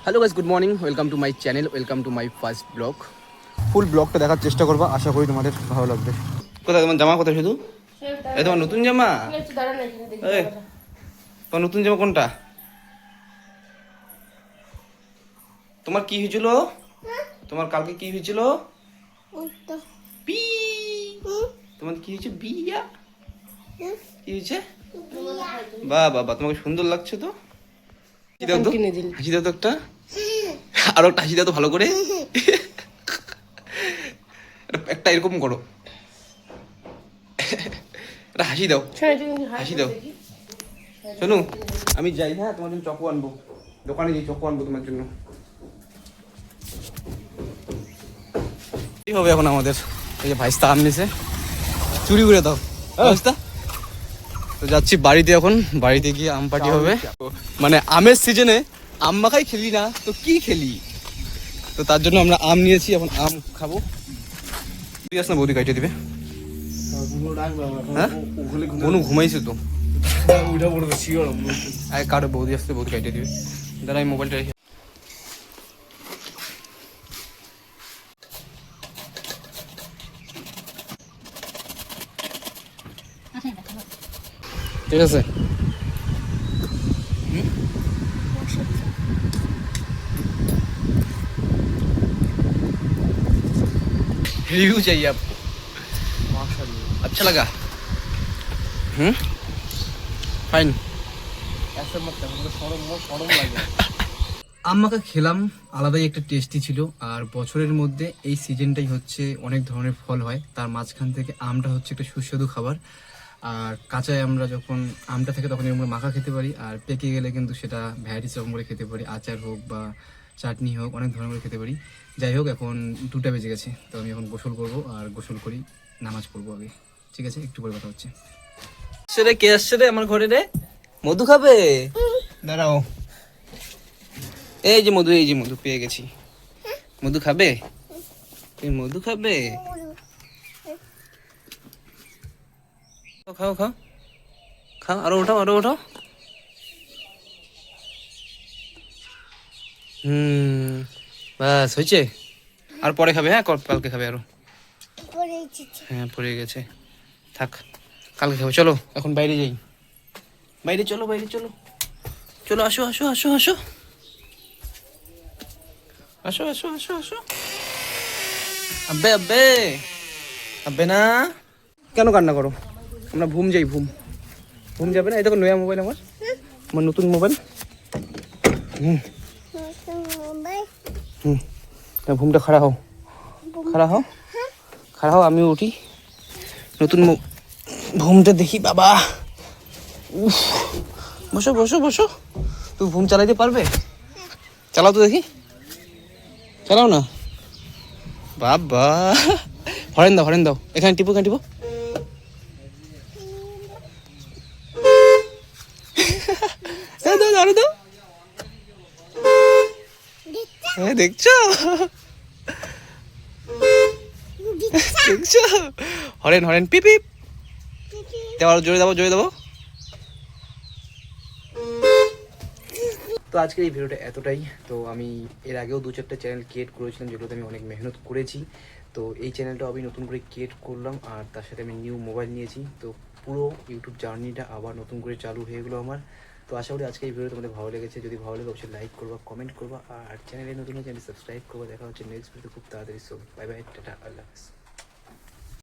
Hello guys, good morning. Welcome to my channel, welcome to my first blog. Full ব্লগটা দেখার চেষ্টা করবো, আশা করি তোমাদের ভালো লাগবে। কোথায় তোমার জামা? কোথায় শুধু এই তোমার নতুন জামা? তোমার নতুন জামা কোনটা? তোমার কি হয়েছিল? তোমার কালকে কি হয়েছিল? তোমার কি হয়েছে? বিয়া কি হয়েছে? বাহ বাহ বাহ, তোমাকে সুন্দর লাগছে তো। হাসি দাও তো, হাসি দাও তো একটা, আরো একটা হাসি দাও তো ভালো করে। একটা এরকম করো, একটা হাসি দাও, হাসি দাও। শোনো, আমি যাই, হ্যাঁ তোমার জন্য চকো আনবো, দোকানে যাই চকো আনবো তোমার জন্য। কি হবে এখন আমাদের? এই যে ভাইস্তা আম নিছে, চুরি করে দাও ভাইস্তা। তো যাচ্ছি বাড়িতে, এখন বাড়িতে গিয়ে আম পার্টি হবে। মানে আমের সিজনে আম মাখাই খেলি না তো কি খেলি, তো তার জন্য আমরা আম নিয়েছি, এখন আম খাবো। তুই আস না, বৌদি কাটিয়ে দিবে। হ্যাঁ কোনো ঘুমাইছে তো, কারো বৌদি আসতে, বৌদি কাটিয়ে দিবে। দাঁড়া আমি মোবাইলটা রেখে। ঠিক আছে, रिव्यू चाहिए आपको? अच्छा लगा? फाइन। ऐसे मत करो, शरम लगे। আম মাখা খেলাম, আলাদাই একটা টেস্টি ছিল। আর বছরের মধ্যে এই সিজনটাই হচ্ছে অনেক ধরনের ফল হয়, তার মাঝখান থেকে আমটা হচ্ছে একটা সুস্বাদু খাবার। আর কাঁচায় আমরা যখন আমটা থাকে তখন আমরা মাখা খেতে পারি, আর পেকে গেলে কিন্তু সেটা ভ্যারাইটিস রকম করে খেতে পারি, আচার হোক বা চাটনি হোক, অনেক ধরনের করে খেতে পারি। যাই হোক, এখন 2টা বেজে গেছে, তো আমি এখন গোসল করবো, আর গোসল করি নামাজ পড়বো আগে। ঠিক আছে, একটু পরে কথা হচ্ছে। রে কে আসছে রে আমার ঘরে রে? মধু খাবে? দাঁড়াও, এই যে মধু, এই যে মধু পেয়ে গেছি। মধু খাবে? তুমি মধু খাবে? খাও খাও খাও, আরো ওঠাও, আরো ওঠাও। বাস হয়েছে। আর পরে খাবে? হ্যাঁ কালকে খাবে আরো। হ্যাঁ পড়ে গেছে, থাক কালকে খাবে। চলো এখন বাইরে যাই, বাইরে চলো, বাইরে চলো, চলো আসো আসো আসো আসো আসো আসো আসো আসো। আব্বে আব্বে, আব্বে না, কেন কান্না করো? আমরা ঘুম যাই, ঘুম ঘুম যাবে না? এই দেখো নয়া মোবাইল, আমার আমার নতুন মোবাইল। ঘুমটা খাড়া হও, খাড়া হও, খাড়া হও, আমিও উঠি, নতুন ঘুমটা দেখি। বাবা উফ, বসো বসো বসো। তুমি ঘুম চালাইতে পারবে? চালাও তো দেখি, চালাও না। বাবা হরেন দাও, হরেন দাও, এখানে টিপো, এখানে টিপো। দাও দাও, হ্যাঁ দেখছো, দেখছো, হরেন হরেন, পিপ পিপ। দেওয়ার জোরে দেবো, জোরে দেবো। তো আজকের এই ভিডিওটা এতটাই। তো আমি এর আগেও 2-4টা চ্যানেল ক্রিয়েট করেছিলাম, যেগুলোতে আমি অনেক মেহনত করেছি। তো এই চ্যানেলটাও আমি নতুন করে ক্রিয়েট করলাম, আর তার সাথে আমি নিউ মোবাইল নিয়েছি। তো পুরো ইউটিউব জার্নিটা আবার নতুন করে চালু হয়ে গেলো আমার। তো আশা করি আজকে এই ভিডিও তোমাদের ভালো লেগেছে। যদি ভালো লাগে অবশ্যই লাইক করবা, কমেন্ট করবা, আর চ্যানেলে নতুন হয়ে চ্যানেল সাবস্ক্রাইব করবা। দেখা হচ্ছে নেক্সট ভিডিও খুব তাড়াতাড়ি। সো বাই বাই, টাটা, আল্লাহ হাফেজ।